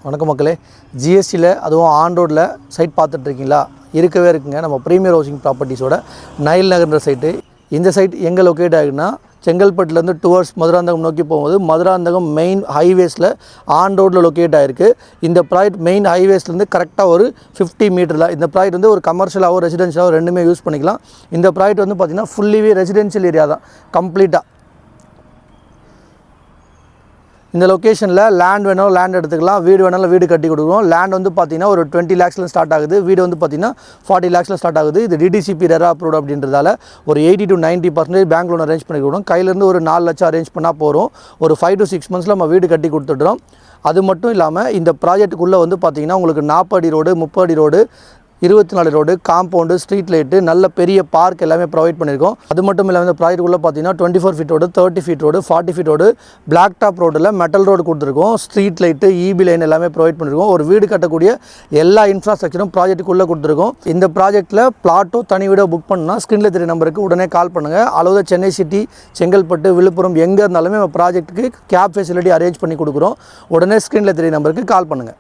வணக்கம் மக்களே. ஜிஎஸ்டியில் அதுவும் ஆன் ரோடில் சைட் பார்த்துட்ருக்கீங்களா? இருக்கவே இருக்குங்க. நம்ம ப்ரீமியர் ஹவுசிங் ப்ராப்பர்ட்டிஸோட நைல் நகர்ன்ற சைட்டு. இந்த சைட் எங்கே லொக்கேட் ஆகுதுன்னா, செங்கல்பட்டுலேருந்து டுவர்ட்ஸ் மதுராந்தகம் நோக்கி போகும்போது மதுராந்தகம் மெயின் ஹைவேஸில் ஆன் ரோட்டில் லொக்கேட் ஆகிருக்கு. இந்த ப்ராஜெக்ட் மெயின் ஹைவேஸ்லேருந்து கரெக்டாக ஒரு 50 மீட்டரில். இந்த ப்ராஜெக்ட் வந்து ஒரு கமர்ஷியலாகவும் ரெசிடென்ஷியலாகவும் ரெண்டுமே யூஸ் பண்ணிக்கலாம். இந்த ப்ராஜெக்ட் வந்து பார்த்திங்கன்னா ஃபுல்லிவே ரெசிடென்ஷியல் ஏரியா தான் கம்ப்ளீட்டாக. இந்த லொக்கேஷனில் லேண்ட் வேணாலும் லேண்ட் எடுத்துக்கலாம், வீடு வேணாலும் வீடு கட்டி கொடுக்குறோம். லேண்ட் வந்து பார்த்திங்கன்னா ஒரு 20 lakhsல ஸ்டார்ட் ஆகுது, வீடு வந்து பார்த்திங்கன்னா 40 lakhsல ஸ்டார்ட் ஆகுது. இது டிடிசிபி ரெரா அப்ரூவ்ட் அப்படின்றதால ஒரு 80 to 90% பேங்க் லோன் அரேஞ்ச் பண்ணி கொடுக்கும். கையிலேருந்து ஒரு 4 லட்சம் அரேஞ்ச் பண்ணால் போகிறோம். ஒரு 5 to 6 monthsல நம்ம வீடு கட்டி கொடுத்துட்றோம். அது மட்டும் இல்லாமல் இந்த ப்ராஜெக்ட்டுக்குள்ளே வந்து பார்த்திங்கன்னா உங்களுக்கு 40 அடி ரோடு, 30 அடி road, 24 road, compound, street light, நல்ல பெரிய பார்க் எல்லாமே ப்ரொவைட் பண்ணியிருக்கோம். அது மட்டும் இல்லாமல் இந்த ப்ராஜெக்ட்டுக்குள்ளே பார்த்தீங்கன்னா 24 feet road, 30 feet road, 40 feet road, black top ரோடில் மெட்டல் ரோடு கொடுத்துருக்கோம். ஸ்ட்ரீட் லைட்டு, இபி லைன் எல்லாமே ப்ரொவைட் பண்ணியிருக்கோம். ஒரு வீடு கட்டக்கூடிய எல்லா இன்ஃப்ராஸ்ட்ரக்சரும் ப்ராஜெக்ட்டுக்குள்ளே கொடுத்துருக்கோம். இந்த ப்ராஜெக்ட்டில் பிளாட்டோ தனி வீடோ புக் பண்ணால் ஸ்க்ரீனில் தெரிய நம்பருக்கு உடனே கால் பண்ணுங்கள். அளவு சென்னை சிட்டி, செங்கல்பட்டு, விழுப்புரம் எங்கே இருந்தாலுமே நம்ம ப்ராஜெக்ட்டுக்கு கேப் ஃபெசிலிட்டி அரேஞ்ச் பண்ணி கொடுக்குறோம். உடனே ஸ்க்ரீனில் தெரிய நம்பருக்கு கால் பண்ணுங்கள்.